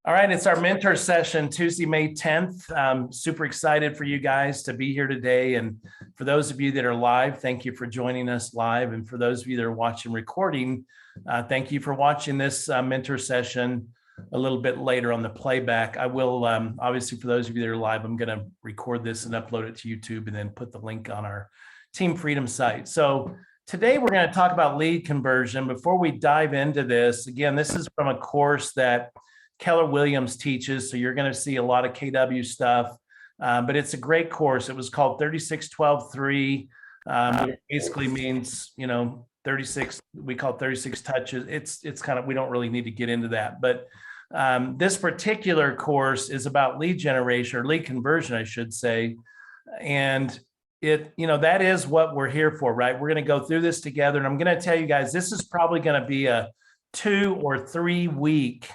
All right, it's our mentor session, Tuesday, May 10th. I'm super excited for you guys to be here today. And for those of you that are live, thank you for joining us live. And for those of you that are watching recording, thank you for watching this mentor session a little bit later on the playback. I will, obviously, for those of you that are live, I'm going to record this and upload it to YouTube and then put the link on our Team Freedom site. So today we're going to talk about lead conversion. Before we dive into this, again, this is from a course that Keller Williams teaches, so you're going to see a lot of KW stuff, but it's a great course. It was called 36-12-3. It basically means, 36, we call it 36 touches. It's kind of, we don't really need to get into that, but this particular course is about lead generation or lead conversion, I should say. And that is what we're here for, right? We're going to go through this together. And I'm going to tell you guys, this is probably going to be a 2 or 3 week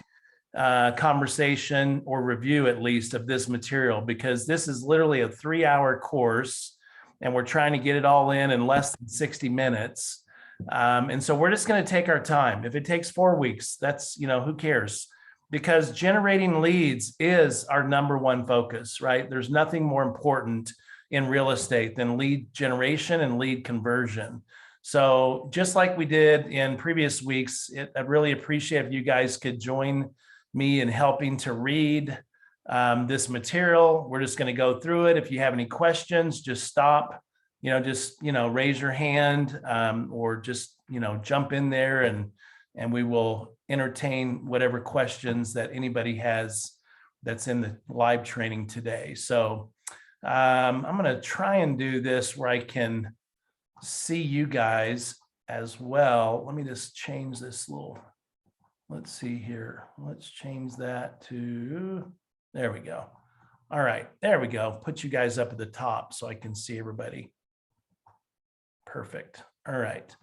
conversation or review, at least, of this material, because this is literally a 3-hour course and we're trying to get it all in less than 60 minutes. And so we're just going to take our time. If it takes 4 weeks, that's, who cares? Because generating leads is our #1 focus, right? There's nothing more important in real estate than lead generation and lead conversion. So just like we did in previous weeks, I'd really appreciate if you guys could join me in helping to read this material. We're just going to go through it. If you have any questions, just stop, raise your hand or just, jump in there and we will entertain whatever questions that anybody has that's in the live training today. So I'm going to try and do this where I can see you guys as well. Let me just change this little. Let's see here. Let's change that to, there we go. All right, there we go. Put you guys up at the top so I can see everybody. Perfect. All right.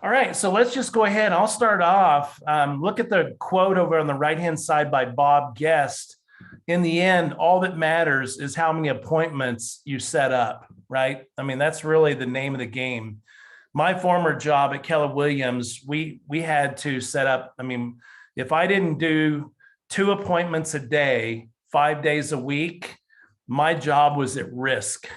All right, so let's just go ahead. I'll start off. Look at the quote over on the right-hand side by Bob Guest. In the end, all that matters is how many appointments you set up, right? I mean, that's really the name of the game. My former job at Keller Williams, we had to set up, if I didn't do 2 appointments a day, 5 days a week, my job was at risk,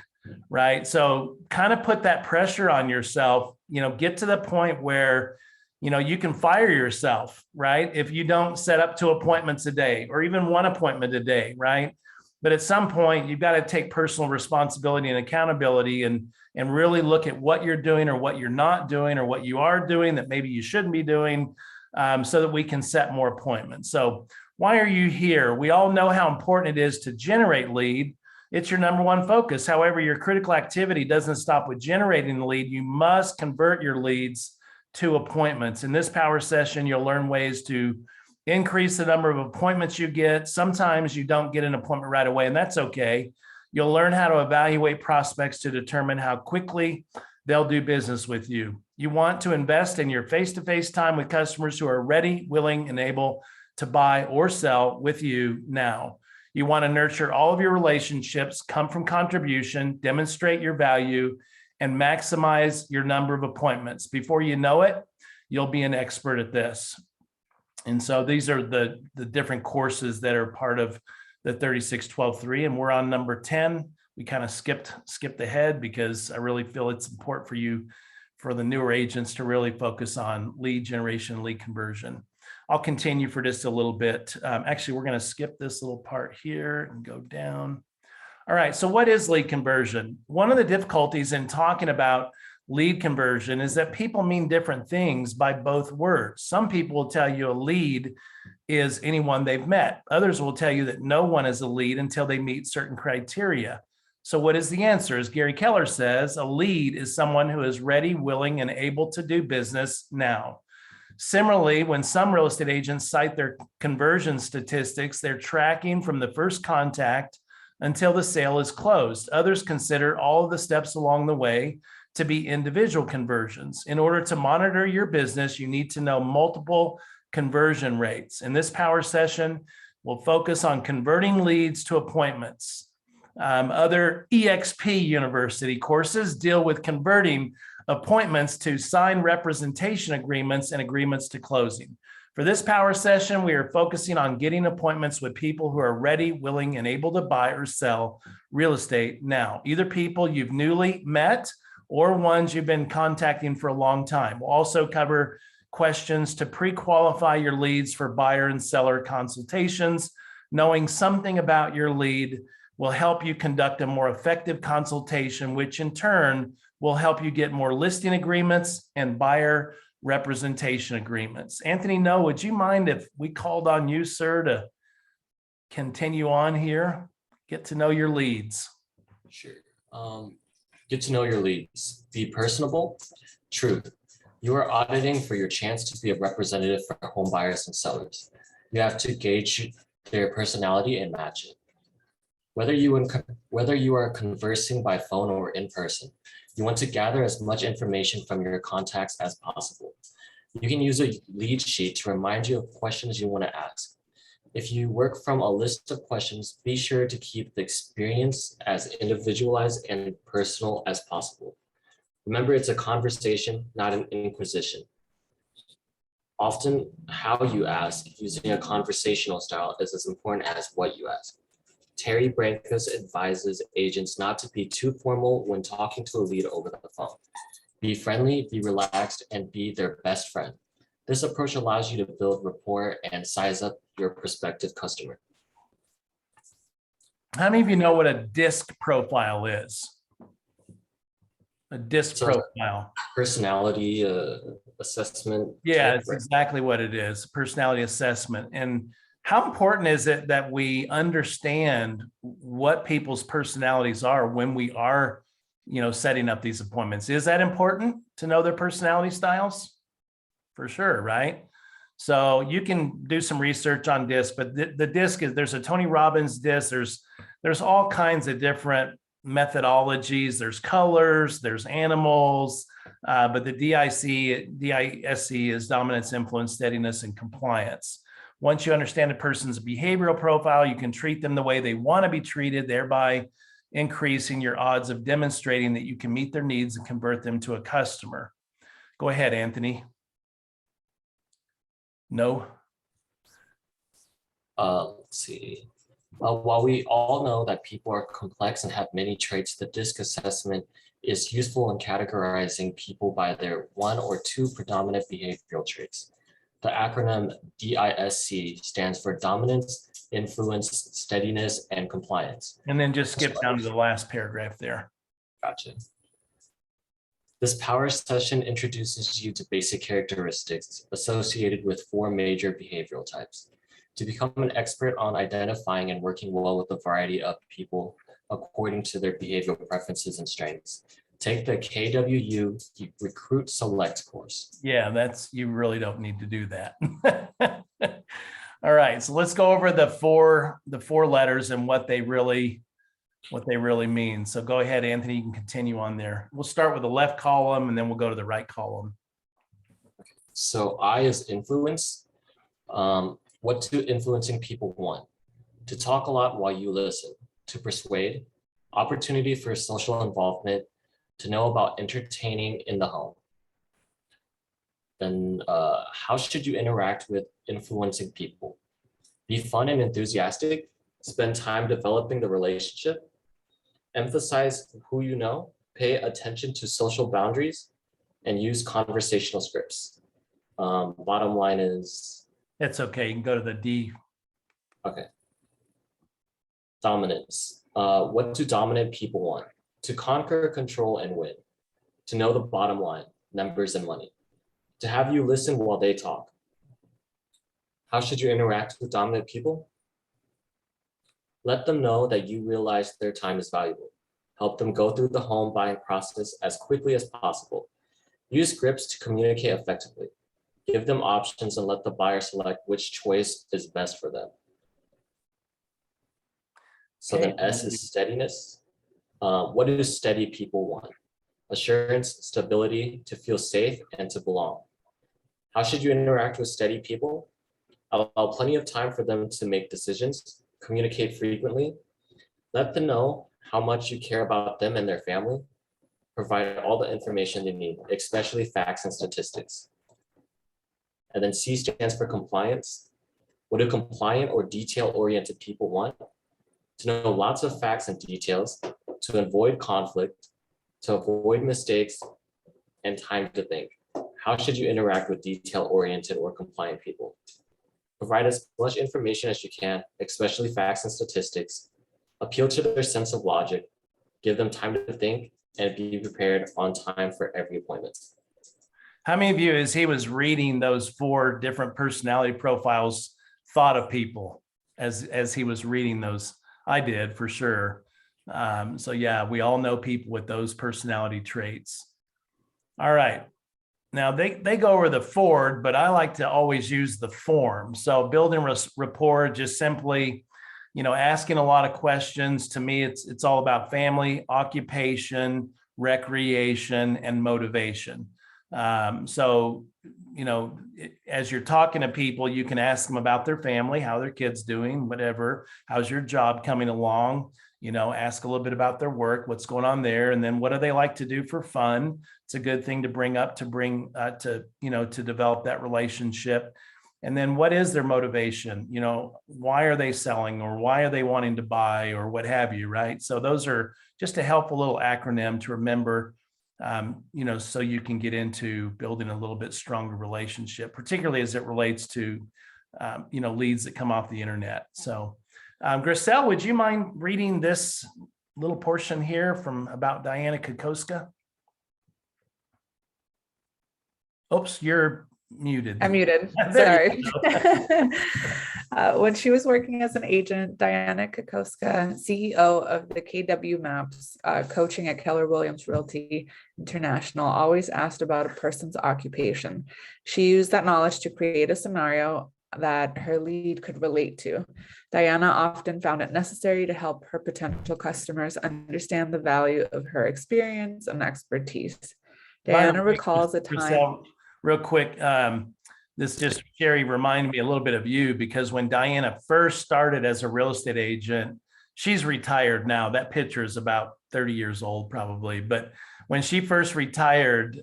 right? So kind of put that pressure on yourself, get to the point where, you can fire yourself, right? If you don't set up 2 appointments a day or even 1 appointment a day, right? But at some point, you've got to take personal responsibility and accountability and really look at what you're doing or what you're not doing or what you are doing that maybe you shouldn't be doing so that we can set more appointments. So why are you here? We all know how important it is to generate lead. It's your #1 focus. However, your critical activity doesn't stop with generating the lead. You must convert your leads to appointments. In this power session, you'll learn ways to increase the number of appointments you get. Sometimes you don't get an appointment right away, and that's okay. You'll learn how to evaluate prospects to determine how quickly they'll do business with you. You want to invest in your face-to-face time with customers who are ready, willing, and able to buy or sell with you now. You want to nurture all of your relationships, come from contribution, demonstrate your value, and maximize your number of appointments. Before you know it, you'll be an expert at this. And so these are the different courses that are part of the 36-12-3, and we're on number 10. We kind of skipped ahead because I really feel it's important for you, for the newer agents, to really focus on lead generation, lead conversion. I'll continue for just a little bit. Actually, we're going to skip this little part here and go down. All right, so what is lead conversion? One of the difficulties in talking about lead conversion is that people mean different things by both words. Some people will tell you a lead is anyone they've met. Others will tell you that no one is a lead until they meet certain criteria. So what is the answer? As Gary Keller says, a lead is someone who is ready, willing, and able to do business now. Similarly, when some real estate agents cite their conversion statistics, they're tracking from the first contact until the sale is closed. Others consider all of the steps along the way to be individual conversions. In order to monitor your business, you need to know multiple conversion rates. In this power session, we'll focus on converting leads to appointments. Other EXP University courses deal with converting appointments to signed representation agreements and agreements to closing. For this power session, we are focusing on getting appointments with people who are ready, willing, and able to buy or sell real estate now, either people you've newly met or ones you've been contacting for a long time. We'll also cover questions to pre-qualify your leads for buyer and seller consultations. Knowing something about your lead will help you conduct a more effective consultation, which in turn will help you get more listing agreements and buyer representation agreements. Anthony, No, would you mind if we called on you, sir, to continue on here? Get to know your leads. Sure. Get to know your leads. Be personable. Truth. You are auditing for your chance to be a representative for home buyers and sellers. You have to gauge their personality and match it. Whether you are conversing by phone or in person, you want to gather as much information from your contacts as possible. You can use a lead sheet to remind you of questions you want to ask. If you work from a list of questions, be sure to keep the experience as individualized and personal as possible. Remember, it's a conversation, not an inquisition. Often, how you ask using a conversational style is as important as what you ask. Terry Brankus advises agents not to be too formal when talking to a lead over the phone. Be friendly, be relaxed, and be their best friend. This approach allows you to build rapport and size up your prospective customer. How many of you know what a DISC profile is? A DISC profile. Personality assessment. Yeah, it's exactly what it is, personality assessment. And how important is it that we understand what people's personalities are when we are, setting up these appointments? Is that important to know their personality styles? For sure, right? So you can do some research on DISC, but the DISC is, there's a Tony Robbins DISC, there's all kinds of different methodologies, there's colors, there's animals, but the DISC is dominance, influence, steadiness, and compliance. Once you understand a person's behavioral profile, you can treat them the way they want to be treated, thereby increasing your odds of demonstrating that you can meet their needs and convert them to a customer. Go ahead, Anthony. No. Let's see. While we all know that people are complex and have many traits, the DISC assessment is useful in categorizing people by their one or two predominant behavioral traits. The acronym DISC stands for dominance, influence, steadiness, and compliance. And then just skip down to the last paragraph there. Gotcha. This power session introduces you to basic characteristics associated with 4 major behavioral types. To become an expert on identifying and working well with a variety of people according to their behavioral preferences and strengths, take the KWU Recruit Select course. Yeah, you really don't need to do that. All right, so let's go over the four letters and what they really mean. So go ahead, Anthony, you can continue on there. We'll start with the left column and then we'll go to the right column. So I is influence. What do influencing people want? To talk a lot while you listen. To persuade. Opportunity for social involvement. To know about entertaining in the home. Then how should you interact with influencing people? Be fun and enthusiastic. Spend time developing the relationship. Emphasize who you know. Pay attention to social boundaries. And use conversational scripts. Bottom line is... It's okay, you can go to the D. Okay. Dominance. What do dominant people want? To conquer, control, and win. To know the bottom line, numbers and money. To have you listen while they talk. How should you interact with dominant people? Let them know that you realize their time is valuable. Help them go through the home buying process as quickly as possible. Use scripts to communicate effectively. Give them options and let the buyer select which choice is best for them. So then S is steadiness. What do steady people want? Assurance, stability, to feel safe, and to belong. How should you interact with steady people? Allow plenty of time for them to make decisions, communicate frequently, let them know how much you care about them and their family, provide all the information they need, especially facts and statistics. And then C stands for compliance. What do compliant or detail-oriented people want? To know lots of facts and details, to avoid conflict, to avoid mistakes, and time to think. How should you interact with detail-oriented or compliant people? Provide as much information as you can, especially facts and statistics. Appeal to their sense of logic. Give them time to think and be prepared on time for every appointment. How many of you, as he was reading those 4 different personality profiles, thought of people as he was reading those? I did, for sure. So yeah, we all know people with those personality traits. All right. Now they go over the Ford, but I like to always use the form. So building rapport, just simply, asking a lot of questions. To me, it's all about family, occupation, recreation, and motivation. So, as you're talking to people, you can ask them about their family, how their kids doing, whatever. How's your job coming along? Ask a little bit about their work, what's going on there, and then what do they like to do for fun? It's a good thing to bring up to develop that relationship. And then what is their motivation? Why are they selling, or why are they wanting to buy, or what have you, right? So those are just a helpful little acronym to remember, so you can get into building a little bit stronger relationship, particularly as it relates to, leads that come off the internet. So Griselle, would you mind reading this little portion here about Diana Kokoska? Oops, you're muted. I'm muted. There Sorry. When she was working as an agent, Diana Kokoska, CEO of the KW Maps, coaching at Keller Williams Realty International, always asked about a person's occupation. She used that knowledge to create a scenario that her lead could relate to. Diana often found it necessary to help her potential customers understand the value of her experience and expertise. Diana recalls a time. Real quick, this just, Sherry, reminded me a little bit of you, because when Diana first started as a real estate agent, she's retired now. That picture is about 30 years old probably. But when she first retired,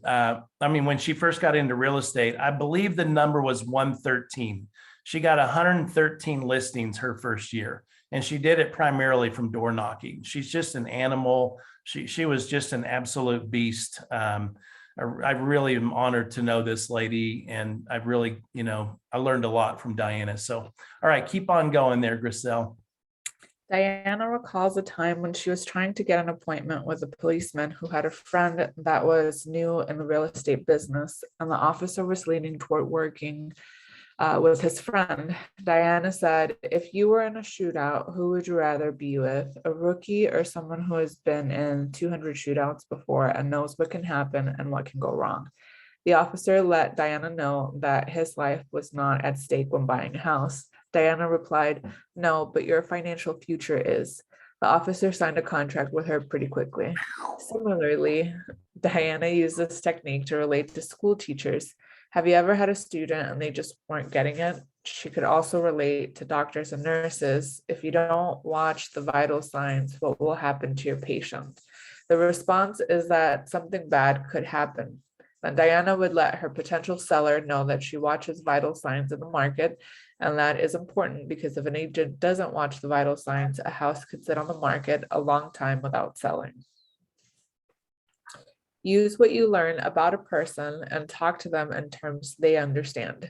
when she first got into real estate, I believe the number was 113. She got 113 listings her first year, and she did it primarily from door knocking. She's just an animal. She was just an absolute beast. I really am honored to know this lady, and I really, I learned a lot from Diana. So, all right, keep on going there, Griselle. Diana recalls a time when she was trying to get an appointment with a policeman who had a friend that was new in the real estate business, and the officer was leaning toward working with his friend. Diana said, "If you were in a shootout, who would you rather be with, a rookie or someone who has been in 200 shootouts before and knows what can happen and what can go wrong?" The officer let Diana know that his life was not at stake when buying a house. Diana replied, "No, but your financial future is." The officer signed a contract with her pretty quickly. Similarly, Diana used this technique to relate to school teachers. Have you ever had a student and they just weren't getting it? She could also relate to doctors and nurses. If you don't watch the vital signs, what will happen to your patient? The response is that something bad could happen. And Diana would let her potential seller know that she watches vital signs in the market, and that is important because if an agent doesn't watch the vital signs, a house could sit on the market a long time without selling. Use what you learn about a person and talk to them in terms they understand.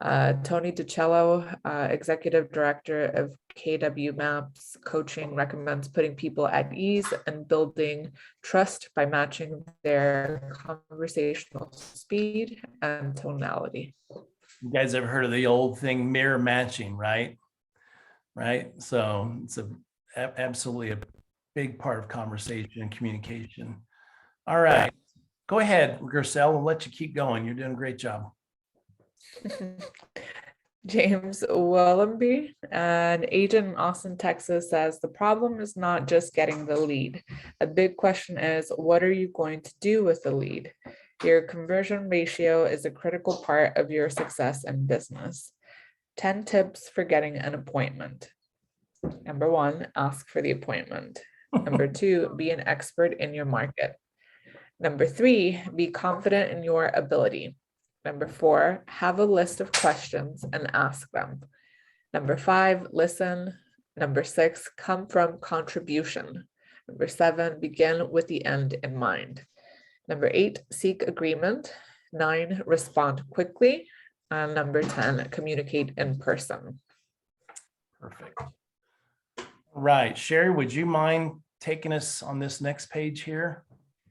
Tony DiCello, Executive Director of KW Maps Coaching, recommends putting people at ease and building trust by matching their conversational speed and tonality. You guys ever heard of the old thing, mirror matching, right? Right. So it's absolutely a big part of conversation and communication. All right, go ahead, Griselle. We'll let you keep going. You're doing a great job. James Wellenby, an agent in Austin, Texas, says the problem is not just getting the lead. A big question is, what are you going to do with the lead? Your conversion ratio is a critical part of your success in business. 10 tips for getting an appointment. Number 1, ask for the appointment. Number 2, be an expert in your market. Number 3, be confident in your ability. Number 4, have a list of questions and ask them. Number 5, listen. Number 6, come from contribution. Number 7, begin with the end in mind. Number 8, seek agreement. 9, respond quickly. And number 10, communicate in person. Perfect. Right. Sherry, would you mind taking us on this next page here?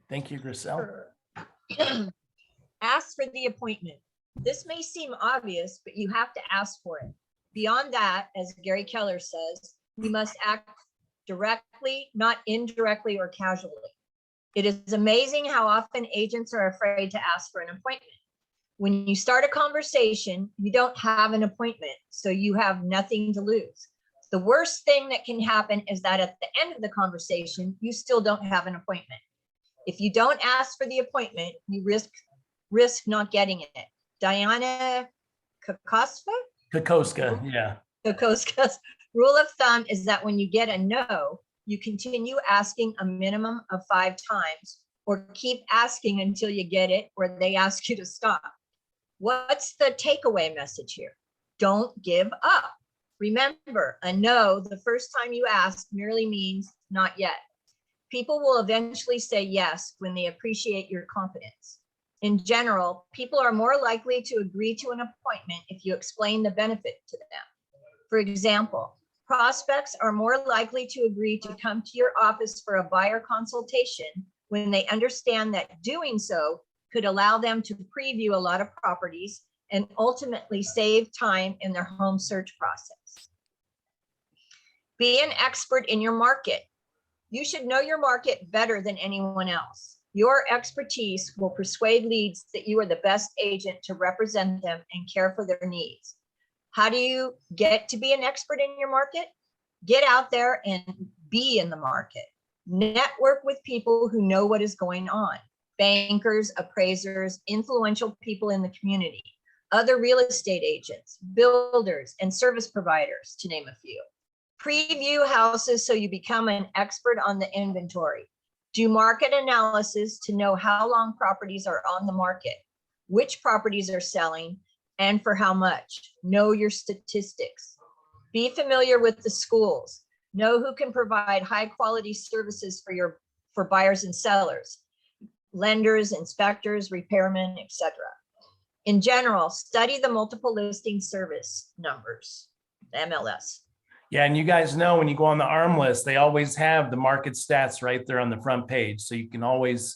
Thank you, Griselle. Sure. Ask for the appointment. This may seem obvious, but you have to ask for it. Beyond that, as Gary Keller says, you must act directly, not indirectly or casually. It is amazing how often agents are afraid to ask for an appointment. When you start a conversation, you don't have an appointment, so you have nothing to lose. The worst thing that can happen is that at the end of the conversation, you still don't have an appointment. If you don't ask for the appointment, you risk not getting it. Diana Kokoska, yeah. Kokoska's rule of thumb is that when you get a no, you continue asking a minimum of 5 times, or keep asking until you get it, or they ask you to stop. What's the takeaway message here? Don't give up. Remember, a no the first time you ask merely means not yet. People will eventually say yes when they appreciate your confidence. In general, people are more likely to agree to an appointment if you explain the benefit to them. For example, prospects are more likely to agree to come to your office for a buyer consultation when they understand that doing so could allow them to preview a lot of properties and ultimately save time in their home search process. Be an expert in your market. You should know your market better than anyone else. Your expertise will persuade leads that you are the best agent to represent them and care for their needs. How do you get to be an expert in your market? Get out there and be in the market. Network with people who know what is going on. Bankers, appraisers, influential people in the community, other real estate agents, builders, and service providers, to name a few. Preview houses so you become an expert on the inventory. Do market analysis to know how long properties are on the market, which properties are selling, and for how much. Know your statistics. Be familiar with the schools. Know who can provide high quality services for buyers and sellers, lenders, inspectors, repairmen, etc. In general, study the multiple listing service numbers, MLS. Yeah, and you guys know when you go on the ARM list, they always have the market stats right there on the front page. So you can always,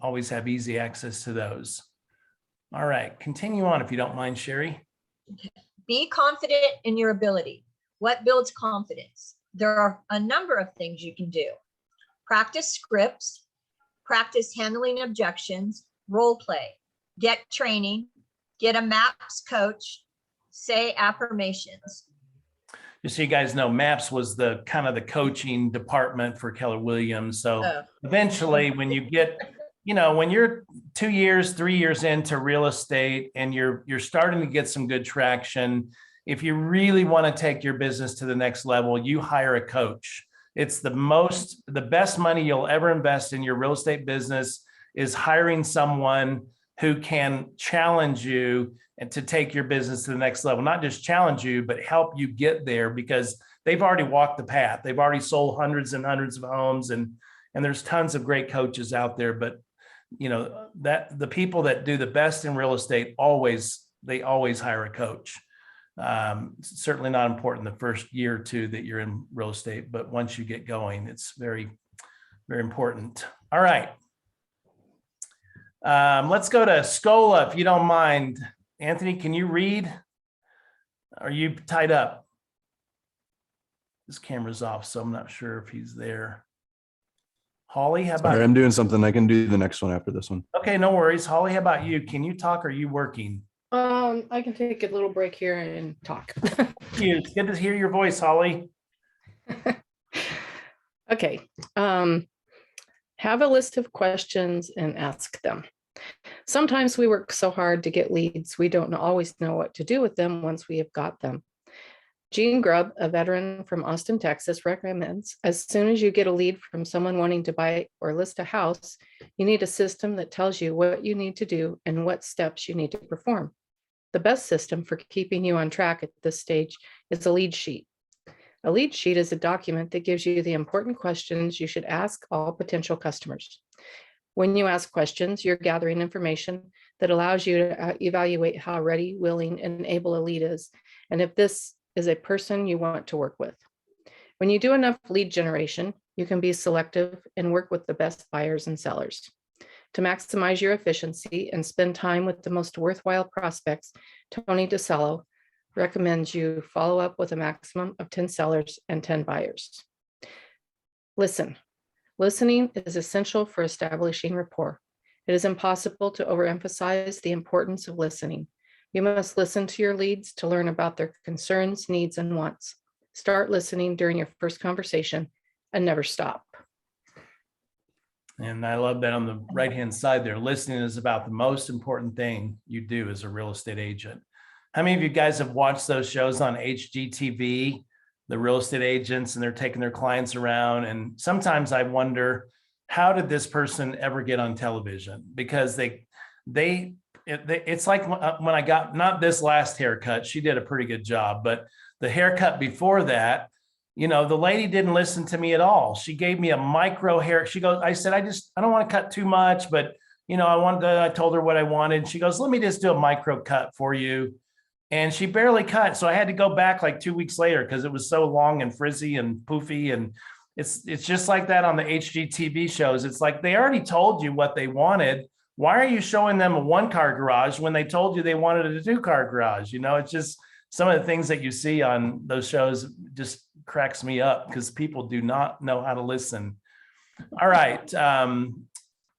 always have easy access to those. All right, continue on if you don't mind, Sherry. Be confident in your ability. What builds confidence? There are a number of things you can do. Practice scripts, practice handling objections, role play, get training, get a MAPS coach, say affirmations. Just so you guys know, MAPS was the kind of the coaching department for Keller Williams. So eventually when you get, when you're 2 years, 3 years into real estate and you're starting to get some good traction, if you really want to take your business to the next level, you hire a coach. It's the best money you'll ever invest in your real estate business is hiring someone who can challenge you and to take your business to the next level. Not just challenge you, but help you get there because they've already walked the path. They've already sold hundreds and hundreds of homes and there's tons of great coaches out there. But that the people that do the best in real estate always hire a coach. Certainly not important the first year or two that you're in real estate, but once you get going, it's very, very important. All right. Let's go to Scola, if you don't mind. Anthony, can you read? Are you tied up? This camera's off, so I'm not sure if he's there. Holly, how about Sorry, I'm doing something. I can do the next one after this one. Okay, no worries. Holly, how about you? Can you talk? Or are you working? I can take a little break here and talk. It's good to hear your voice, Holly. Okay. Have a list of questions and ask them. Sometimes we work so hard to get leads, we don't always know what to do with them once we have got them. Gene Grubb, a veteran from Austin, Texas, recommends as soon as you get a lead from someone wanting to buy or list a house, you need a system that tells you what you need to do and what steps you need to perform. The best system for keeping you on track at this stage is a lead sheet. A lead sheet is a document that gives you the important questions you should ask all potential customers. When you ask questions, you're gathering information that allows you to evaluate how ready, willing, and able a lead is, and if this is a person you want to work with. When you do enough lead generation, you can be selective and work with the best buyers and sellers. To maximize your efficiency and spend time with the most worthwhile prospects, Tony DeCello recommends you follow up with a maximum of 10 sellers and 10 buyers. Listen. Listening is essential for establishing rapport. It is impossible to overemphasize the importance of listening. You must listen to your leads to learn about their concerns, needs, and wants. Start listening during your first conversation and never stop. And I love that on the right-hand side there, listening is about the most important thing you do as a real estate agent. How many of you guys have watched those shows on HGTV, the real estate agents, and they're taking their clients around? And sometimes I wonder, how did this person ever get on television? Because it's like when I got, not this last haircut, she did a pretty good job, but the haircut before that, you know, the lady didn't listen to me at all. She gave me a micro hair. She goes, I said, I don't want to cut too much, but you know, I told her what I wanted. She goes, let me just do a micro cut for you. And she barely cut. So I had to go back like 2 weeks later because it was so long and frizzy and poofy. And it's just like that on the HGTV shows. It's like they already told you what they wanted. Why are you showing them a 1-car garage when they told you they wanted a 2-car garage? You know, it's just some of the things that you see on those shows just cracks me up because people do not know how to listen. All right. Come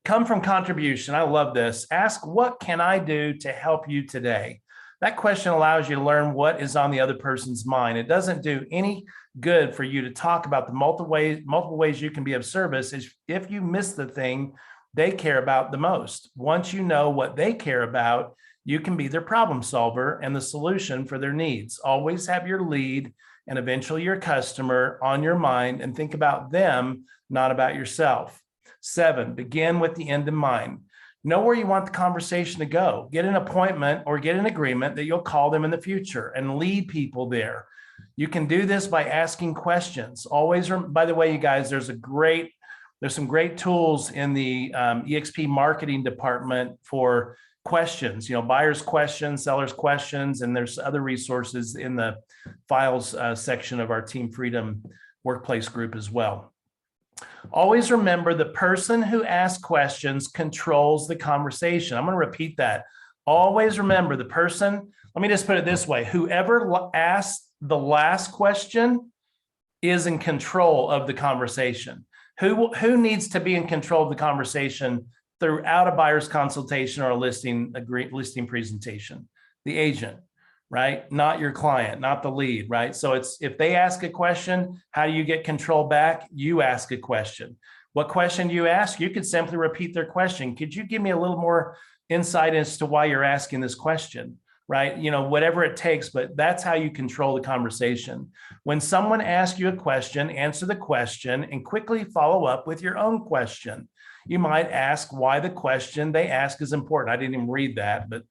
from contribution. I love this. Ask, what can I do to help you today? That question allows you to learn what is on the other person's mind. It doesn't do any good for you to talk about the multiple ways you can be of service if you miss the thing they care about the most. Once you know what they care about, you can be their problem solver and the solution for their needs. Always have your lead and eventually your customer on your mind and think about them, not about yourself. 7, begin with the end in mind. Know where you want the conversation to go. Get an appointment or get an agreement that you'll call them in the future and lead people there. You can do this by asking questions. Always, by the way, you guys, there's some great tools in the EXP marketing department for questions, you know, buyers questions, sellers questions, and there's other resources in the files section of our Team Freedom workplace group as well. Always remember, the person who asks questions controls the conversation. I'm going to repeat that. Always remember, the person, let me just put it this way, whoever asks the last question is in control of the conversation. Who needs to be in control of the conversation throughout a buyer's consultation or a listing presentation? The agent, right? Not your client, not the lead, right? So it's, if they ask a question, how do you get control back? You ask a question. What question do you ask? You could simply repeat their question. Could you give me a little more insight as to why you're asking this question? Right? You know, whatever it takes, but that's how you control the conversation. When someone asks you a question, answer the question and quickly follow up with your own question. You might ask why the question they ask is important. I didn't even read that, but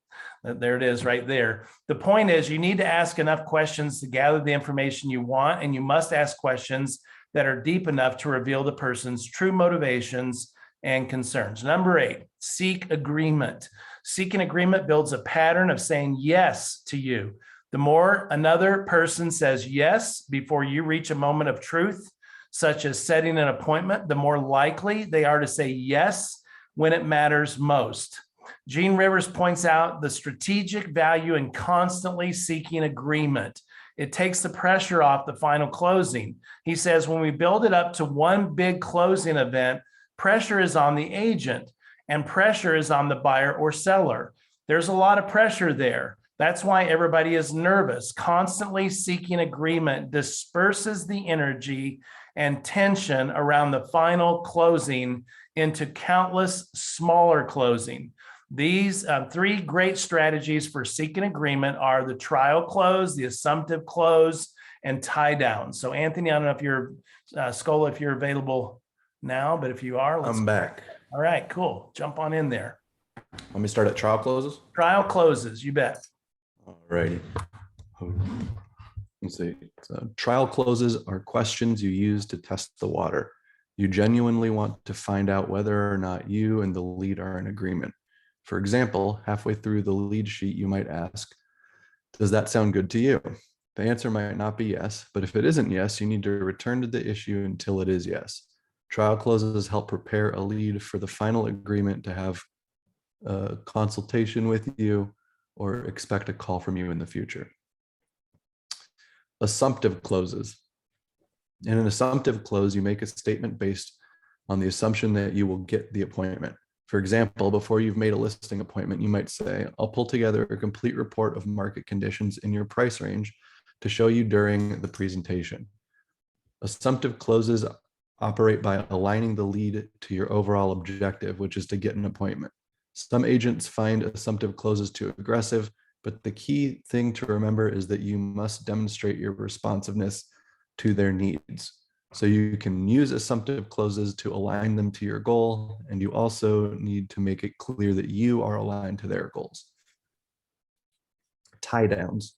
there it is right there. The point is, you need to ask enough questions to gather the information you want, and you must ask questions that are deep enough to reveal the person's true motivations and concerns. Number 8, seek agreement. Seeking agreement builds a pattern of saying yes to you. The more another person says yes before you reach a moment of truth, such as setting an appointment, the more likely they are to say yes when it matters most. Gene Rivers points out the strategic value in constantly seeking agreement. It takes the pressure off the final closing. He says, when we build it up to one big closing event, pressure is on the agent and pressure is on the buyer or seller. There's a lot of pressure there. That's why everybody is nervous. Constantly seeking agreement disperses the energy and tension around the final closing into countless smaller closing. These three great strategies for seeking agreement are the trial close, the assumptive close, and tie down. So Anthony, I don't know if you're, Scola, if you're available now, but if you are, let's. I'm back. All right, cool. Jump on in there. Let me start at trial closes. Trial closes, you bet. All righty. Let's see. So trial closes are questions you use to test the water. You genuinely want to find out whether or not you and the lead are in agreement. For example, halfway through the lead sheet, you might ask, does that sound good to you? The answer might not be yes, but if it isn't yes, you need to return to the issue until it is yes. Trial closes help prepare a lead for the final agreement to have a consultation with you or expect a call from you in the future. Assumptive closes. In an assumptive close, you make a statement based on the assumption that you will get the appointment. For example, before you've made a listing appointment, you might say, I'll pull together a complete report of market conditions in your price range to show you during the presentation. Assumptive closes operate by aligning the lead to your overall objective, which is to get an appointment. Some agents find assumptive closes too aggressive, but the key thing to remember is that you must demonstrate your responsiveness to their needs. So you can use assumptive closes to align them to your goal, and you also need to make it clear that you are aligned to their goals. Tie downs.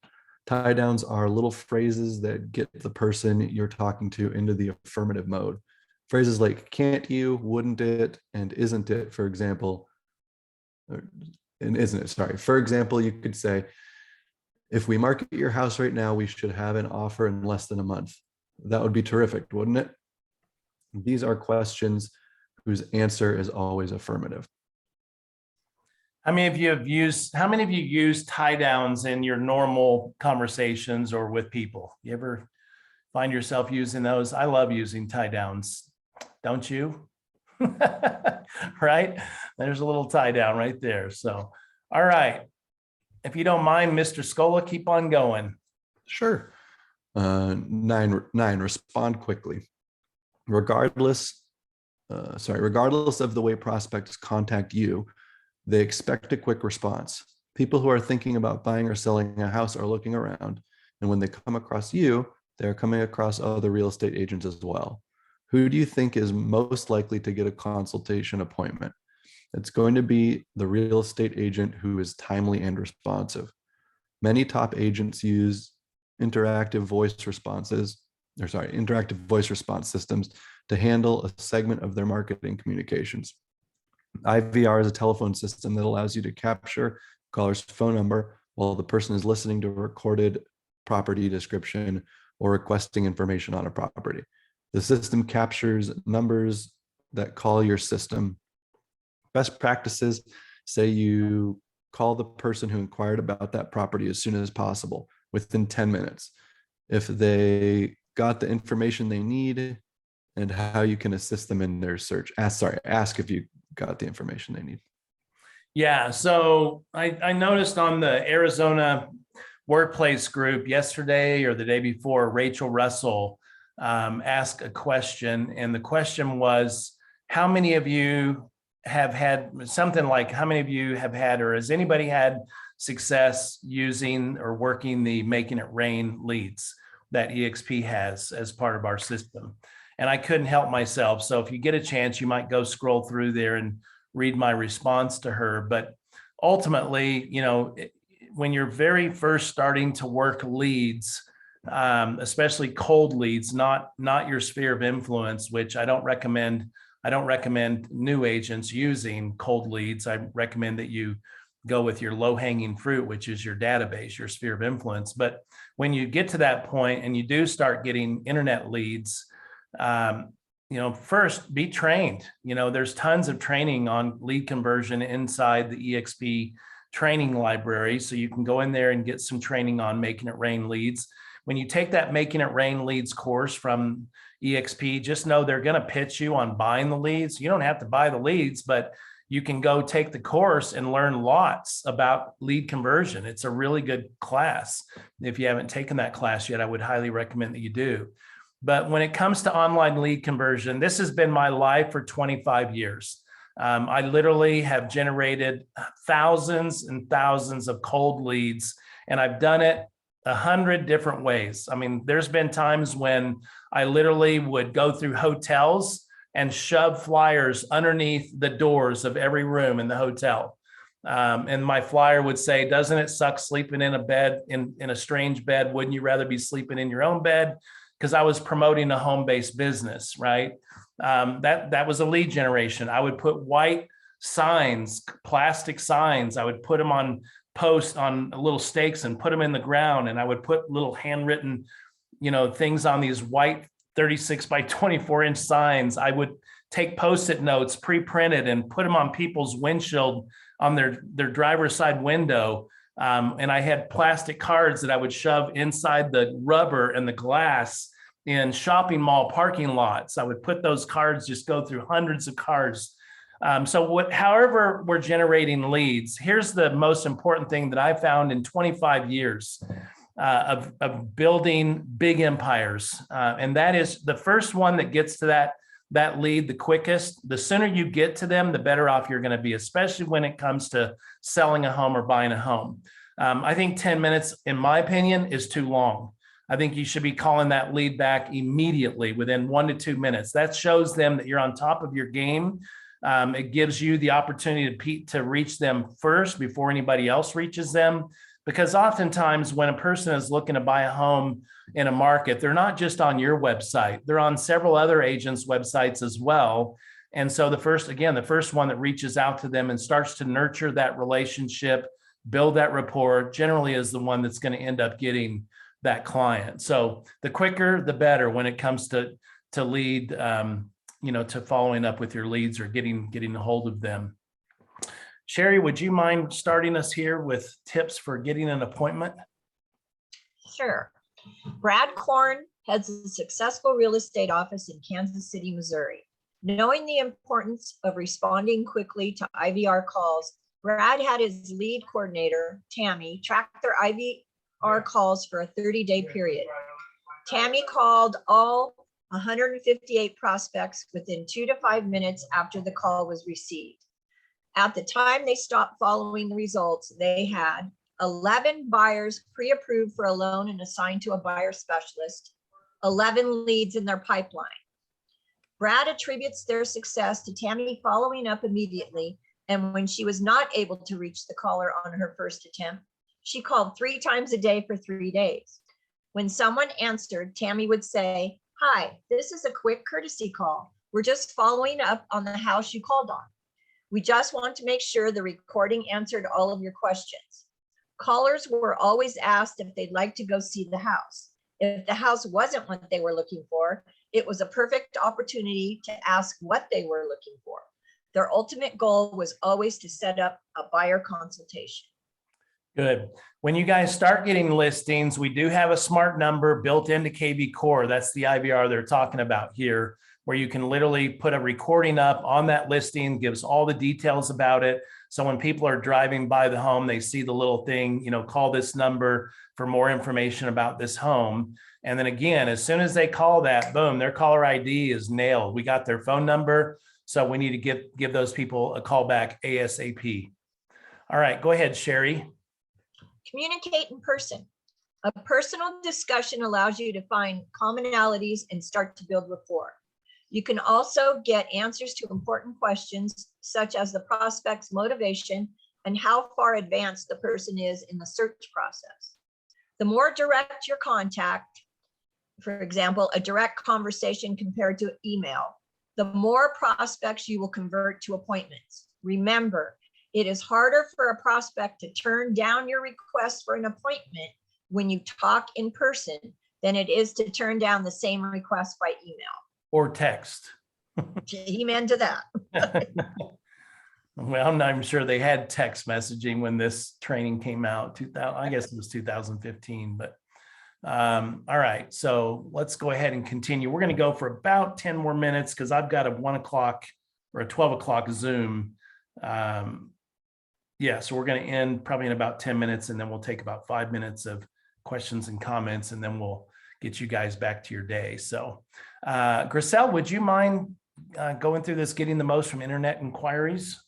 Tie downs are little phrases that get the person you're talking to into the affirmative mode. Phrases like can't you, wouldn't it, and isn't it, for example, and isn't it, sorry. For example, you could say, if we market your house right now, we should have an offer in less than a month. That would be terrific, wouldn't it? These are questions whose answer is always affirmative. How many of you use tie downs in your normal conversations or with people? You ever find yourself using those? I love using tie downs. Don't you? Right? There's a little tie down right there. So, all right. If you don't mind, Mr. Scola, keep on going. Sure. Nine, respond quickly. Regardless of the way prospects contact you, they expect a quick response. People who are thinking about buying or selling a house are looking around, and when they come across you, they're coming across other real estate agents as well. Who do you think is most likely to get a consultation appointment? It's going to be the real estate agent who is timely and responsive. Many top agents use interactive voice response systems to handle a segment of their marketing communications. IVR is a telephone system that allows you to capture caller's phone number while the person is listening to a recorded property description or requesting information on a property. The system captures numbers that call your system. Best practices say you call the person who inquired about that property as soon as possible, within 10 minutes. If they got the information they need and how you can assist them in their search. Ask if you got the information they need. Yeah, so I noticed on the Arizona workplace group yesterday or the day before, Rachel Russell asked a question, and the question was, how many of you have had something like, how many of you have had, or has anybody had success using or working the Making It Rain leads that EXP has as part of our system? And I couldn't help myself. So if you get a chance, you might go scroll through there and read my response to her. But ultimately, when you're very first starting to work leads, especially cold leads, not your sphere of influence, which I don't recommend new agents using cold leads. I recommend that you go with your low-hanging fruit, which is your database, your sphere of influence. But when you get to that point and you do start getting internet leads, first be trained. There's tons of training on lead conversion inside the EXP training library. So you can go in there and get some training on Making It Rain leads. When you take that Making It Rain leads course from EXP, just know they're going to pitch you on buying the leads. You don't have to buy the leads, but you can go take the course and learn lots about lead conversion. It's a really good class. If you haven't taken that class yet, I would highly recommend that you do. But when it comes to online lead conversion, this has been my life for 25 years. I literally have generated thousands and thousands of cold leads, and I've done it 100 different ways. I mean, there's been times when I literally would go through hotels and shove flyers underneath the doors of every room in the hotel. And my flyer would say, doesn't it suck sleeping in a bed, in a strange bed? Wouldn't you rather be sleeping in your own bed? Because I was promoting a home-based business, right? That was a lead generation. I would put white signs, plastic signs. I would put them on posts on little stakes and put them in the ground. And I would put little handwritten, things on these white 36 by 24-inch signs. I would take Post-it notes, pre-printed, and put them on people's windshield on their driver's side window. And I had plastic cards that I would shove inside the rubber and the glass in shopping mall parking lots. I would put those cards, just go through hundreds of cards. However we're generating leads, here's the most important thing that I found in 25 years of building big empires. And that is the first one that gets to that lead the quickest. The sooner you get to them, the better off you're going to be, especially when it comes to selling a home or buying a home. I think 10 minutes, in my opinion, is too long. I think you should be calling that lead back immediately within 1 to 2 minutes. That shows them that you're on top of your game. It gives you the opportunity to reach them first before anybody else reaches them. Because oftentimes when a person is looking to buy a home in a market, they're not just on your website, they're on several other agents' websites as well. And so the first one that reaches out to them and starts to nurture that relationship, build that rapport, generally is the one that's going to end up getting that client. So the quicker, the better when it comes to lead, to following up with your leads or getting a hold of them. Sherry, would you mind starting us here with tips for getting an appointment? Sure. Brad Korn heads a successful real estate office in Kansas City, Missouri. Knowing the importance of responding quickly to IVR calls, Brad had his lead coordinator, Tammy, track their IVR calls for a 30-day period. Tammy called all 158 prospects within 2 to 5 minutes after the call was received. At the time they stopped following the results, they had 11 buyers pre-approved for a loan and assigned to a buyer specialist, 11 leads in their pipeline. Brad attributes their success to Tammy following up immediately, and when she was not able to reach the caller on her first attempt, she called 3 times a day for 3 days. When someone answered, Tammy would say, "Hi, this is a quick courtesy call. We're just following up on the house you called on. We just want to make sure the recording answered all of your questions." Callers were always asked if they'd like to go see the house. If the house wasn't what they were looking for, it was a perfect opportunity to ask what they were looking for. Their ultimate goal was always to set up a buyer consultation. Good. When you guys start getting listings, we do have a smart number built into KB Core. That's the IVR they're talking about here, where you can literally put a recording up on that listing, gives all the details about it. So when people are driving by the home, they see the little thing, call this number for more information about this home. And then again, as soon as they call that, boom, their caller ID is nailed. We got their phone number. So we need to give those people a call back ASAP. All right, go ahead, Sherry. Communicate in person. A personal discussion allows you to find commonalities and start to build rapport. You can also get answers to important questions, such as the prospect's motivation and how far advanced the person is in the search process. The more direct your contact, for example, a direct conversation compared to email, the more prospects you will convert to appointments. Remember, it is harder for a prospect to turn down your request for an appointment when you talk in person than it is to turn down the same request by email. Or text. Amen to that. Well, I'm sure they had text messaging when this training came out. I guess it was 2015, but all right. So let's go ahead and continue. We're going to go for about 10 more minutes because I've got a 1 o'clock or a 12 o'clock Zoom. So we're going to end probably in about 10 minutes, and then we'll take about 5 minutes of questions and comments, and then we'll get you guys back to your day. So Griselle, would you mind going through this, getting the most from internet inquiries?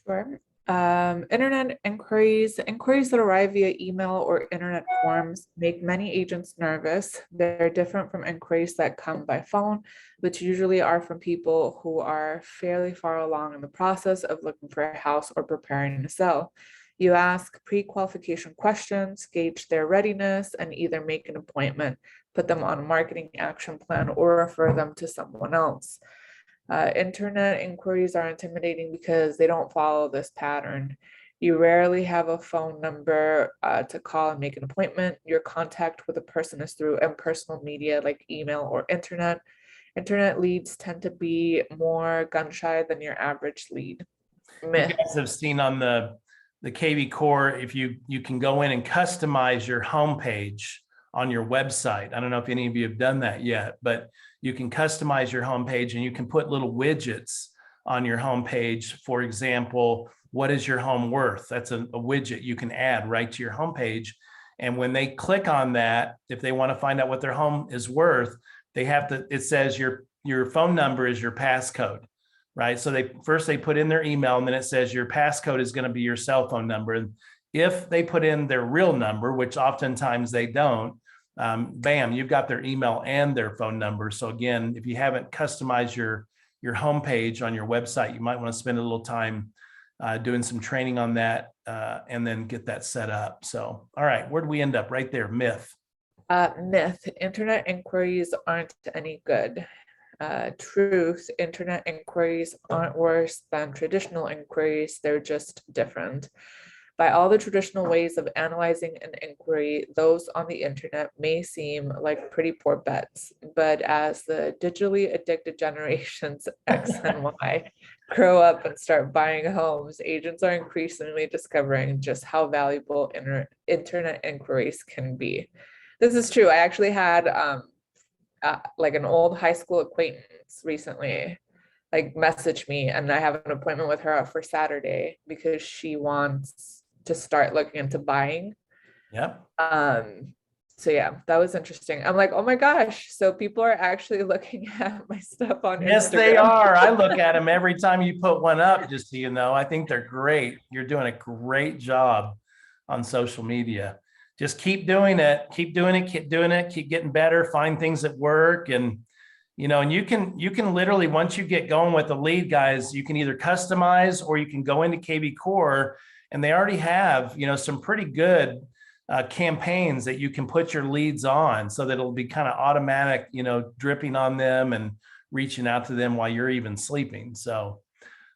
Sure. Internet inquiries that arrive via email or internet forms make many agents nervous. They're different from inquiries that come by phone, which usually are from people who are fairly far along in the process of looking for a house or preparing to sell. You ask pre-qualification questions, gauge their readiness, and either make an appointment, put them on a marketing action plan, or refer them to someone else. Internet inquiries are intimidating because they don't follow this pattern. You rarely have a phone number to call and make an appointment. Your contact with a person is through impersonal media like email or internet. Internet leads tend to be more gun shy than your average lead. You Myth. guys have seen on the KV Core, if you can go in and customize your homepage on your website. I don't know if any of you have done that yet, but you can customize your homepage and you can put little widgets on your homepage. For example, what is your home worth? That's a widget you can add right to your homepage. And when they click on that, if they want to find out what their home is worth, they have to, it says your phone number is your passcode, right? So they put in their email, and then it says your passcode is going to be your cell phone number. And if they put in their real number, which oftentimes they don't, bam, you've got their email and their phone number. So again, if you haven't customized your homepage on your website, you might want to spend a little time doing some training on that and then get that set up. So, all right, where do we end up? Right there, myth. Myth, internet inquiries aren't any good. Truth, internet inquiries aren't worse than traditional inquiries. They're just different. By all the traditional ways of analyzing an inquiry, those on the internet may seem like pretty poor bets, but as the digitally addicted generations X and Y grow up and start buying homes, agents are increasingly discovering just how valuable internet inquiries can be. This is true. I actually had like an old high school acquaintance recently like message me, and I have an appointment with her for Saturday because she wants to start looking into buying. Yep. So yeah, that was interesting. I'm like, oh my gosh, so people are actually looking at my stuff on Yes, Instagram. they are. I look at them every time you put one up, just so you know. I think they're great. You're doing a great job on social media. Just keep doing it. Keep doing it. Keep doing it. Keep getting better. Find things that work. And, and you can literally, once you get going with the lead, guys, you can either customize or you can go into KV Core, and they already have, some pretty good campaigns that you can put your leads on, so that it'll be kind of automatic, dripping on them and reaching out to them while you're even sleeping. So,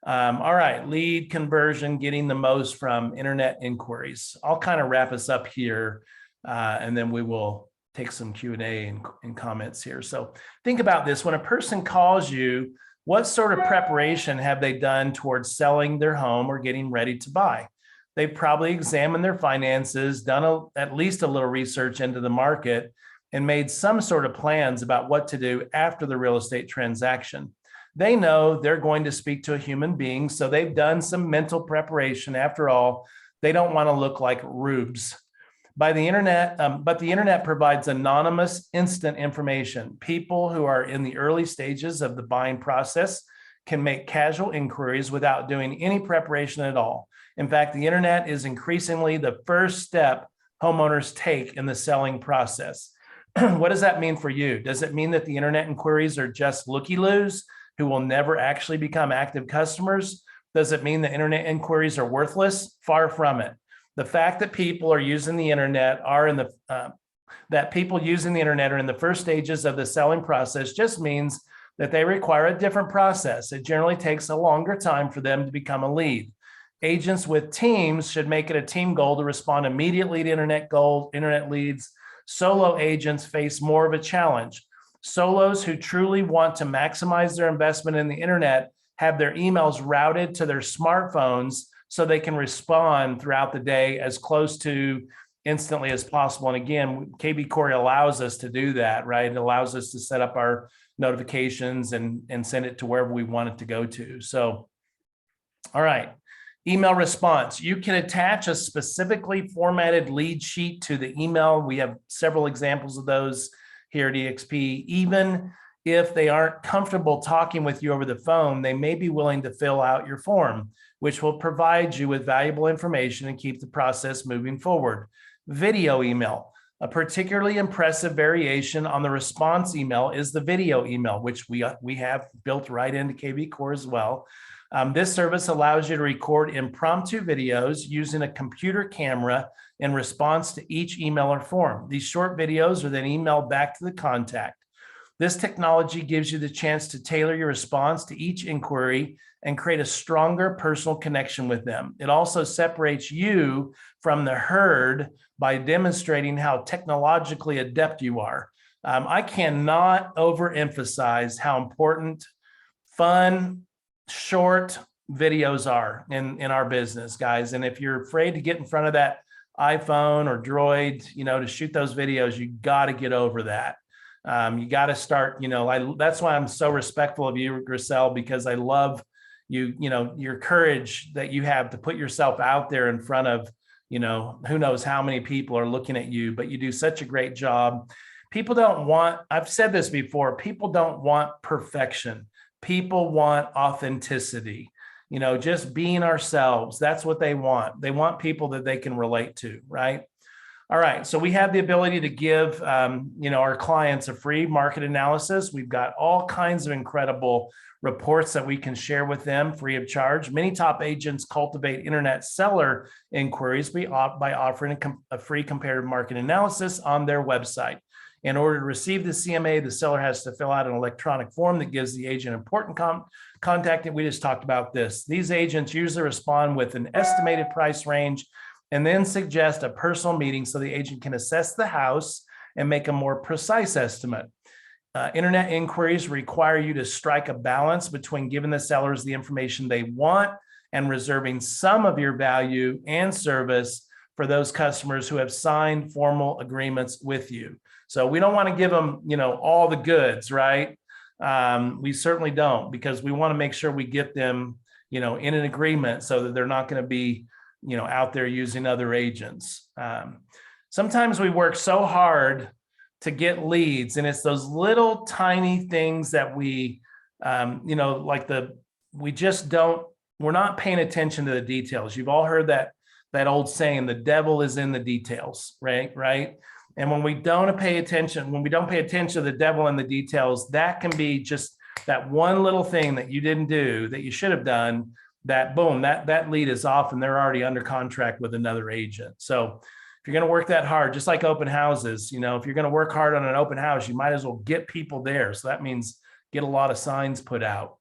all right, lead conversion, getting the most from internet inquiries. I'll kind of wrap us up here, and then we will take some Q&A and comments here. So think about this. When a person calls you, what sort of preparation have they done towards selling their home or getting ready to buy? They've probably examined their finances, done at least a little research into the market, and made some sort of plans about what to do after the real estate transaction. They know they're going to speak to a human being, so they've done some mental preparation. After all, they don't want to look like rubes. By the internet, but the internet provides anonymous, instant information. People who are in the early stages of the buying process can make casual inquiries without doing any preparation at all. In fact, the internet is increasingly the first step homeowners take in the selling process. What does that mean for you? Does it mean that the internet inquiries are just looky-loos who will never actually become active customers? Does it mean the internet inquiries are worthless? Far from it. The fact that people are using the internet are in the first stages of the selling process just means that they require a different process. It generally takes a longer time for them to become a lead. Agents with teams should make it a team goal to respond immediately to internet leads. Solo agents face more of a challenge. Solos who truly want to maximize their investment in the internet have their emails routed to their smartphones so they can respond throughout the day as close to instantly as possible. And again, KV Core allows us to do that, right? It allows us to set up our notifications and send it to wherever we want it to go to. So, all right. Email response. You can attach a specifically formatted lead sheet to the email. We have several examples of those here at EXP. Even if they aren't comfortable talking with you over the phone, they may be willing to fill out your form, which will provide you with valuable information and keep the process moving forward. Video email. A particularly impressive variation on the response email is the video email, which we have built right into KV Core as well. This service allows you to record impromptu videos using a computer camera in response to each email or form. These short videos are then emailed back to the contact. This technology gives you the chance to tailor your response to each inquiry and create a stronger personal connection with them. It also separates you from the herd by demonstrating how technologically adept you are. I cannot overemphasize how important fun, short videos are in our business, guys. And if you're afraid to get in front of that iPhone or Droid, to shoot those videos, you got to get over that. You got to start, that's why I'm so respectful of you, Griselle, because I love your courage that you have to put yourself out there in front of, who knows how many people are looking at you, but you do such a great job. People don't want, I've said this before, people don't want perfection. People want authenticity, just being ourselves. That's what they want. They want people that they can relate to, right? All right, so we have the ability to give, our clients a free market analysis. We've got all kinds of incredible reports that we can share with them free of charge. Many top agents cultivate internet seller inquiries by offering a free comparative market analysis on their website. In order to receive the CMA, the seller has to fill out an electronic form that gives the agent important contact. And we just talked about this. These agents usually respond with an estimated price range and then suggest a personal meeting so the agent can assess the house and make a more precise estimate. Internet inquiries require you to strike a balance between giving the sellers the information they want and reserving some of your value and service for those customers who have signed formal agreements with you. So we don't want to give them, all the goods, right? We certainly don't, because we want to make sure we get them, in an agreement so that they're not going to be, out there using other agents. Sometimes we work so hard to get leads, and it's those little tiny things that we, we're not paying attention to the details. You've all heard that old saying, the devil is in the details, right? And when we don't pay attention to the devil in the details, that can be just that one little thing that you didn't do that you should have done, that boom, that lead is off and they're already under contract with another agent. So if you're going to work that hard, just like open houses, if you're going to work hard on an open house, you might as well get people there. So that means get a lot of signs put out.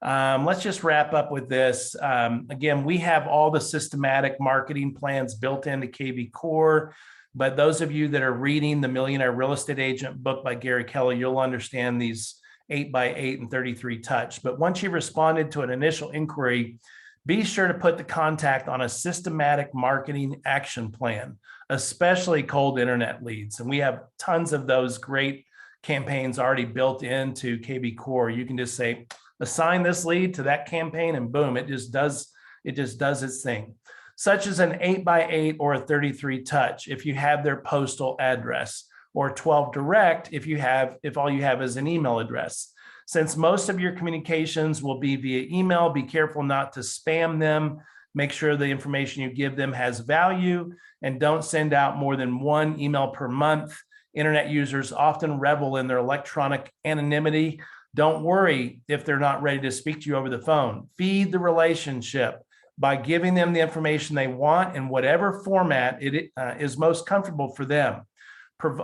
Let's just wrap up with this. Again, we have all the systematic marketing plans built into KV Core, but those of you that are reading the Millionaire Real Estate Agent book by Gary Kelly, you'll understand these 8x8 and 33 touch. But once you've responded to an initial inquiry, be sure to put the contact on a systematic marketing action plan, especially cold internet leads. And we have tons of those great campaigns already built into KV Core. You can just say, assign this lead to that campaign, and boom, it just does its thing. Such as an 8x8 or a 33 touch if you have their postal address, or 12 direct if all you have is an email address. Since most of your communications will be via email, be careful not to spam them. Make sure the information you give them has value, and don't send out more than one email per month. Internet users often revel in their electronic anonymity. Don't worry if they're not ready to speak to you over the phone. Feed the relationship by giving them the information they want in whatever format it is most comfortable for them.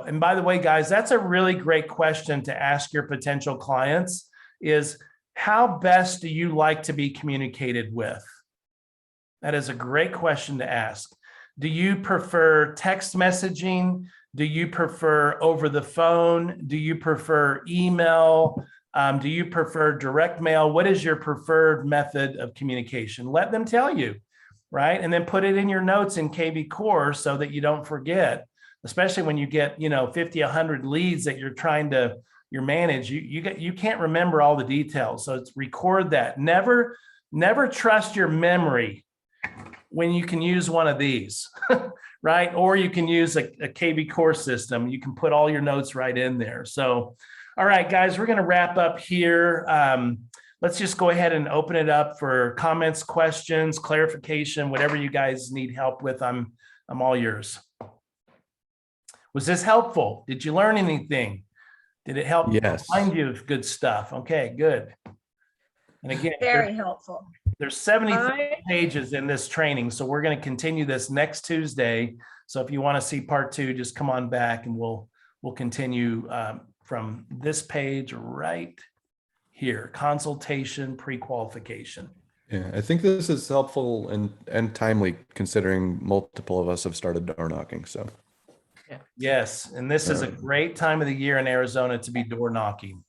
And by the way, guys, that's a really great question to ask your potential clients is, how best do you like to be communicated with? That is a great question to ask. Do you prefer text messaging? Do you prefer over the phone? Do you prefer email? Do you prefer direct mail? What is your preferred method of communication? Let them tell you, right? And then put it in your notes in KV Core so that you don't forget, especially when you get, 50, 100 leads that you're manage. You can't remember all the details. So it's record that. Never trust your memory when you can use one of these, right? Or you can use a KV Core system. You can put all your notes right in there. So All right, guys, we're going to wrap up here. Let's just go ahead and open it up for comments, questions, clarification, whatever you guys need help with. I'm all yours. Was this helpful? Did you learn anything? Did it help Yes. remind you of good stuff? Okay, good. And again, Very helpful. there's 73 pages in this training, so we're going to continue this next Tuesday. So if you want to see part 2, just come on back and we'll continue from this page right here, consultation, pre-qualification. Yeah, I think this is helpful and timely considering multiple of us have started door knocking. So Yes, and this is a great time of the year in Arizona to be door knocking.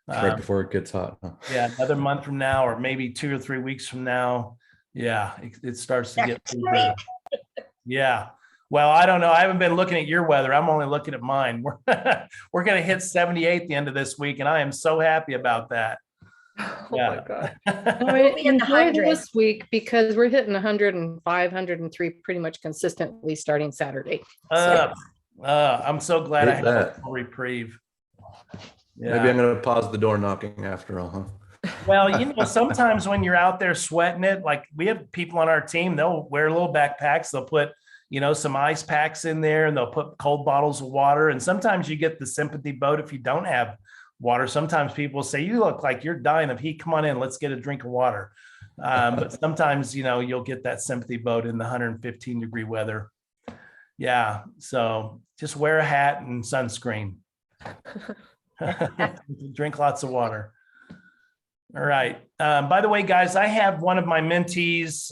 right before it gets hot. Huh? Yeah, another month from now, or maybe 2 or 3 weeks from now. Yeah, it starts to get pretty good. Yeah. Well, I don't know. I haven't been looking at your weather. I'm only looking at mine. We're going to hit 78 the end of this week, and I am so happy about that. Oh Yeah. my God. I be in the enjoy hundreds. this week because we're hitting 105, 103 pretty much consistently starting Saturday. I'm so glad I Hate have that. a reprieve. Maybe Yeah. I'm going to pause the door knocking after all, huh? Well, sometimes when you're out there sweating it, like we have people on our team, they'll wear little backpacks. They'll put, some ice packs in there, and they'll put cold bottles of water. And sometimes you get the sympathy vote if you don't have water. Sometimes people say, you look like you're dying of heat. Come on in, let's get a drink of water. But sometimes, you'll get that sympathy vote in the 115-degree weather. Yeah. So just wear a hat and sunscreen. Drink lots of water. All right. By the way, guys, I have one of my mentees,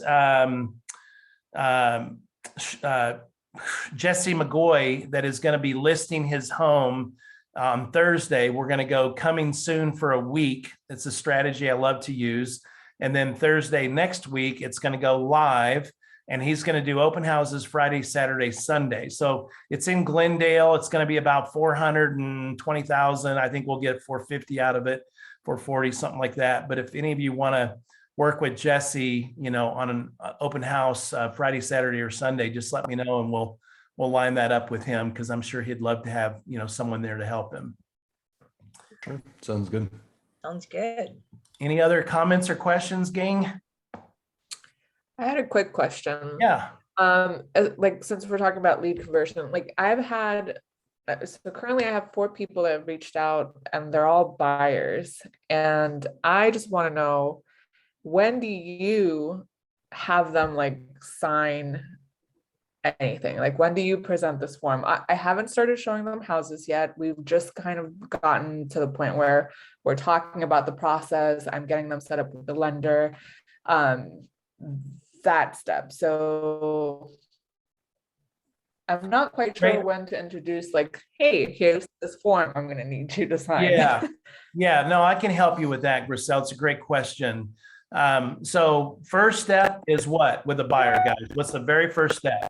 Jesse McGoy, that is going to be listing his home on Thursday. We're going to go coming soon for a week. It's a strategy I love to use. And then Thursday next week, it's going to go live. And he's going to do open houses Friday, Saturday, Sunday. So it's in Glendale. It's going to be about 420,000. I think we'll get 450 out of it, 440, something like that. But if any of you want to work with Jesse, on an open house Friday, Saturday, or Sunday, just let me know and we'll line that up with him, because I'm sure he'd love to have, someone there to help him. Sure. Sounds good. Sounds good. Any other comments or questions, gang? I had a quick question. Yeah. Since we're talking about lead conversion, I've had, so currently I have 4 people that have reached out and they're all buyers. And I just want to know, when do you have them sign anything? When do you present this form? I haven't started showing them houses yet. We've just kind of gotten to the point where we're talking about the process. I'm getting them set up with the lender. That step. So I'm not quite sure Great. when to introduce, hey, here's this form I'm going to need you to sign. Yeah. Yeah. No, I can help you with that, Griselle. It's a great question. So first step is what with a buyer, guys? What's the very first step?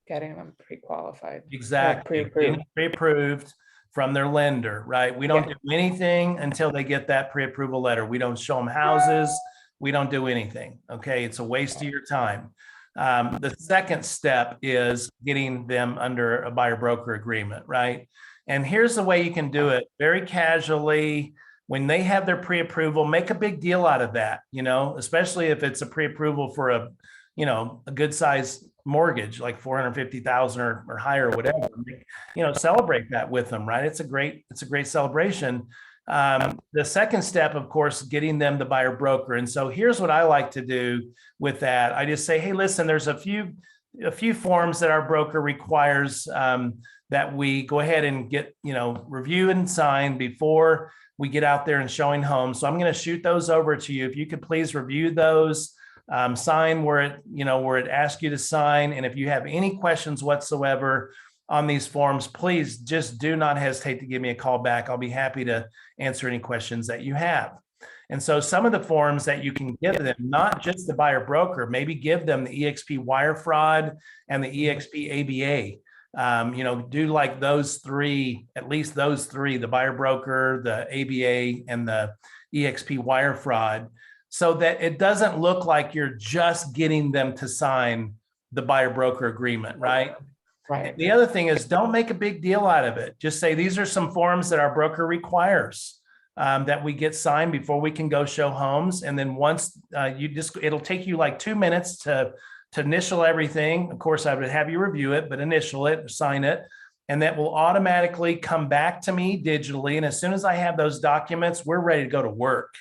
Getting them pre-qualified. Exactly. Pre-approved. Pre-approved from their lender, right? We don't do anything until they get that pre-approval letter. We don't show them houses. We don't do anything. Okay. It's a waste of your time. The second step is getting them under a buyer broker agreement, right? And here's the way you can do it very casually. When they have their pre-approval, make a big deal out of that, especially if it's a pre-approval for a good size mortgage, like 450,000 or higher, or whatever, celebrate that with them, right? It's a great celebration. The second step, of course, getting them the buyer broker. And so here's what I like to do with that. I just say, hey, listen, there's a few forms that our broker requires that we go ahead and get, review and sign before we get out there and showing homes. So I'm going to shoot those over to you. If you could please review those, sign where it asks you to sign. And if you have any questions whatsoever on these forms, please just do not hesitate to give me a call back. I'll be happy to answer any questions that you have. And so some of the forms that you can give them, not just the buyer broker, maybe give them the EXP wire fraud and the EXP ABA. Do like those 3, at least those 3, the buyer broker, the ABA, and the EXP wire fraud, so that it doesn't look like you're just getting them to sign the buyer broker agreement, right? Right. The other thing is, don't make a big deal out of it. Just say, these are some forms that our broker requires that we get signed before we can go show homes. And then once it'll take you like 2 minutes to initial everything. Of course, I would have you review it, but initial it, sign it, and that will automatically come back to me digitally. And as soon as I have those documents, we're ready to go to work,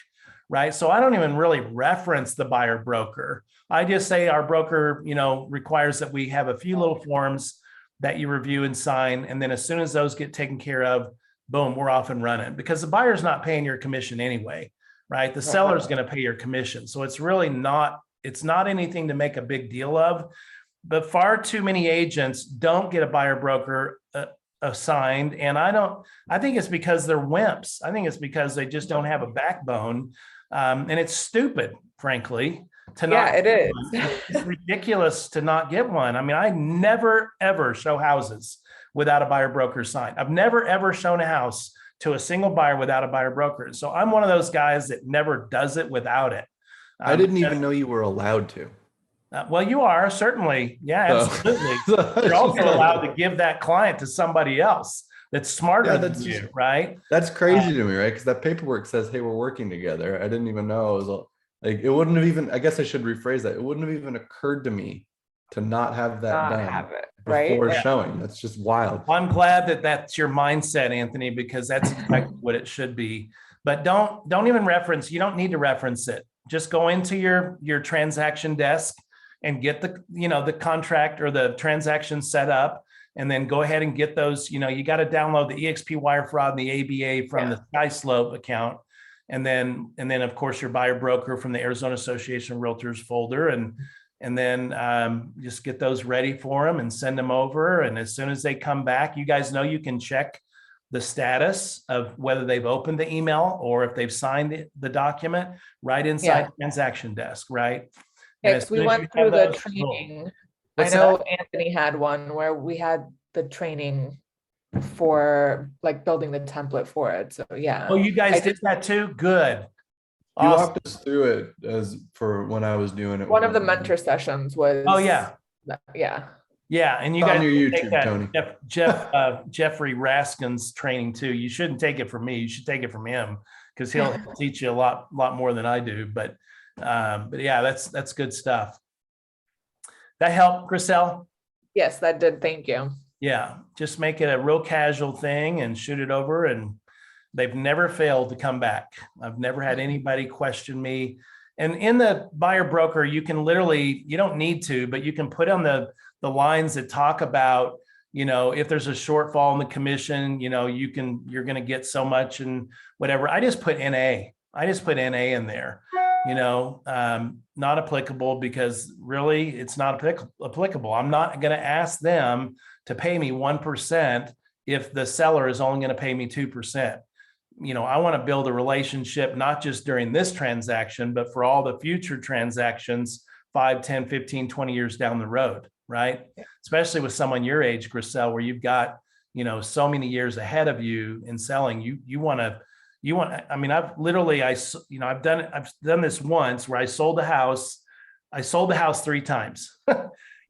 right? So I don't even really reference the buyer broker. I just say our broker, requires that we have a few little forms that you review and sign. And then as soon as those get taken care of, boom, we're off and running, because the buyer's not paying your commission anyway, right? The seller's going to pay your commission. So it's really not, it's not anything to make a big deal of. But far too many agents don't get a buyer broker assigned. And I think it's because they're wimps. I think it's because they just don't have a backbone. And it's stupid, frankly, to not. Yeah, it is. It's ridiculous to not get one. I mean, I never, ever show houses without a buyer broker signed. I've never, ever shown a house to a single buyer without a buyer broker. So I'm one of those guys that never does it without it. I didn't even know you were allowed to. Well, you are certainly. Yeah, absolutely. You're also allowed to give that client to somebody else that's smarter than you, right? That's crazy to me, right? Because that paperwork says, hey, we're working together. I didn't even know. It was like, it wouldn't have even, I guess I should rephrase that. It wouldn't have even occurred to me to not have that done before showing. That's just wild. Well, I'm glad that that's your mindset, Anthony, because that's exactly what it should be. But don't even reference, you don't need to reference it. Just go into your transaction desk and get the contract or the transaction set up, and then go ahead and get those. You got to download the EXP wire fraud and the ABA from the SkySlope account. And then of course your buyer broker from the Arizona Association of Realtors folder, and then just get those ready for them and send them over. And as soon as they come back, you guys know you can check the status of whether they've opened the email or if they've signed the document right inside the transaction desk, right? Yes, we went through the training. I know Anthony had one where we had the training for like building the template for it. So yeah. Oh, you guys did that too? Good. You Awesome. walked us through it as for when I was doing it. One of the mentor sessions was. Oh yeah. Yeah. Yeah, and you It's on guys your take YouTube, that Tony. Jeffrey Raskin's training too. You shouldn't take it from me. You should take it from him, because he'll teach you a lot more than I do. But yeah, that's good stuff. That helped, Chriselle? Yes, that did. Thank you. Yeah, just make it a real casual thing and shoot it over, and they've never failed to come back. I've never had anybody question me. And in the buyer broker, you can literally, you don't need to, but you can put on the lines that talk about, if there's a shortfall in the commission, you're going to get so much and whatever. I just put NA. In there, not applicable, because really it's not applicable. I'm not going to ask them to pay me 1% if the seller is only going to pay me 2%. I want to build a relationship, not just during this transaction, but for all the future transactions, 5, 10, 15, 20 years down the road, right? Especially with someone your age, Griselle, where you've got, so many years ahead of you in selling. I mean, I've done this once where I sold the house 3 times.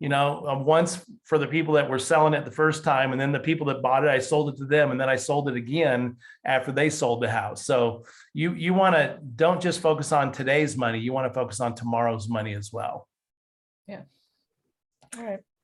Once for the people that were selling it the first time, and then the people that bought it, I sold it to them, and then I sold it again after they sold the house. So you don't just focus on today's money, you want to focus on tomorrow's money as well. Yeah.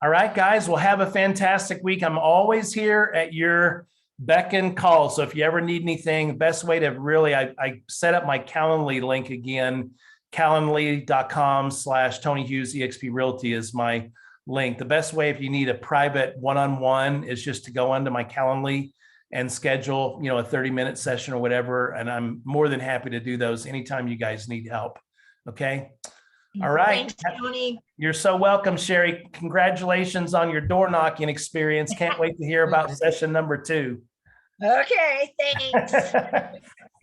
All right, guys, well, have a fantastic week. I'm always here at your beck and call. So if you ever need anything, the best way to really, I set up my Calendly link again. Calendly.com/Tony Hughes eXp Realty is my link. The best way, if you need a private one-on-one, is just to go onto my Calendly and schedule, a 30-minute session or whatever. And I'm more than happy to do those anytime you guys need help. Okay. All right. Thanks, Tony. You're so welcome, Sherry. Congratulations on your door knocking experience. Can't wait to hear about session number 2. Okay, thanks.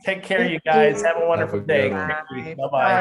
Take care, you guys. Have a wonderful day. Bye. Bye-bye.